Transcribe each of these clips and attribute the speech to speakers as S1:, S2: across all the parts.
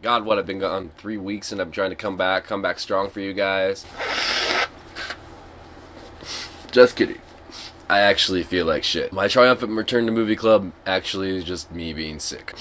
S1: God, what, I've been gone 3 weeks and I'm trying to come back strong for you guys. Just kidding. I actually feel like shit. My triumphant return to movie club actually is just me being sick.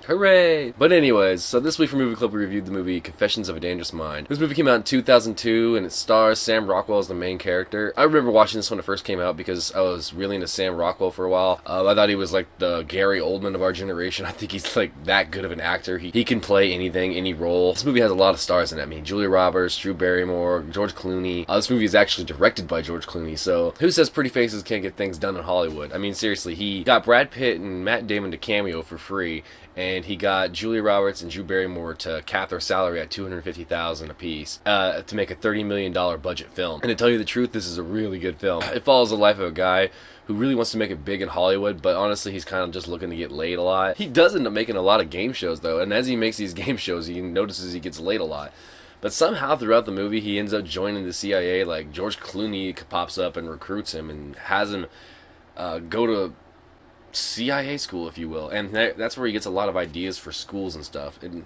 S1: Hooray! But anyways, so this week for Movie Club we reviewed the movie Confessions of a Dangerous Mind. This movie came out in 2002 and it stars Sam Rockwell as the main character. I remember watching this when it first came out because I was really into Sam Rockwell for a while. I thought he was like the Gary Oldman of our generation. I think he's like that good of an actor. He can play anything, any role. This movie has a lot of stars in it. I mean, Julia Roberts, Drew Barrymore, George Clooney. This movie is actually directed by George Clooney, so who says pretty faces can't get things done in Hollywood? I mean, seriously, he got Brad Pitt and Matt Damon to cameo for free, and he got Julia Roberts and Drew Barrymore to cap their salary at $250,000 apiece to make a $30 million budget film. And to tell you the truth, this is a really good film. It follows the life of a guy who really wants to make it big in Hollywood, but honestly, he's kind of just looking to get laid a lot. He does end up making a lot of game shows, though, and as he makes these game shows, he notices he gets laid a lot. But somehow throughout the movie, he ends up joining the CIA. Like, George Clooney pops up and recruits him and has him go to CIA school, if you will, and that's where he gets a lot of ideas for schools and stuff. And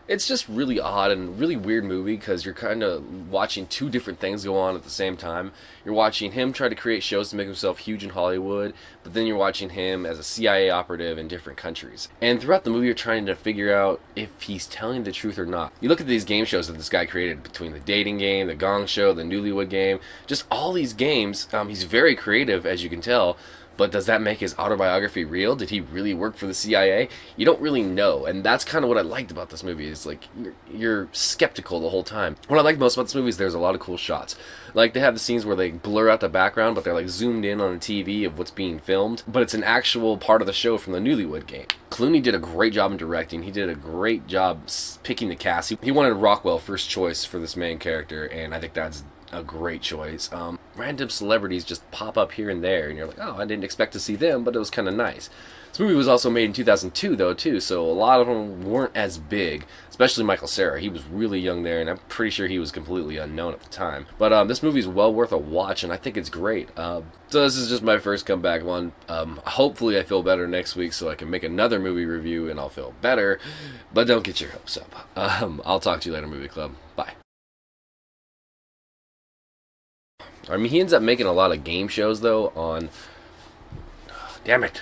S1: it's just really odd and really weird movie because you're kind of watching two different things go on at the same time. You're watching him try to create shows to make himself huge in Hollywood, but then you're watching him as a CIA operative in different countries. And throughout the movie, you're trying to figure out if he's telling the truth or not. You look at these game shows that this guy created, between the dating game, the Gong Show, the Newlywed Game, just all these games. He's very creative, as you can tell. But does that make his autobiography real? Did he really work for the CIA? You don't really know, and that's kind of what I liked about this movie, is like, you're skeptical the whole time. What I like most about this movie is there's a lot of cool shots. Like, they have the scenes where they blur out the background, but they're like zoomed in on the TV of what's being filmed, but it's an actual part of the show from the Newlywed Game. Clooney did a great job in directing. He did a great job picking the cast. He wanted Rockwell first choice for this main character, and I think that's a great choice. Random celebrities just pop up here and there, and you're like, oh, I didn't expect to see them, but it was kind of nice. This movie was also made in 2002, though, too, so a lot of them weren't as big, especially Michael Cera. He was really young there, and I'm pretty sure he was completely unknown at the time. But this movie is well worth a watch, and I think it's great. So this is just my first comeback one. Hopefully I feel better next week so I can make another movie review, and I'll feel better, but don't get your hopes up. I'll talk to you later, Movie Club. Bye. I mean, he ends up making a lot of game shows, though, on... Damn it.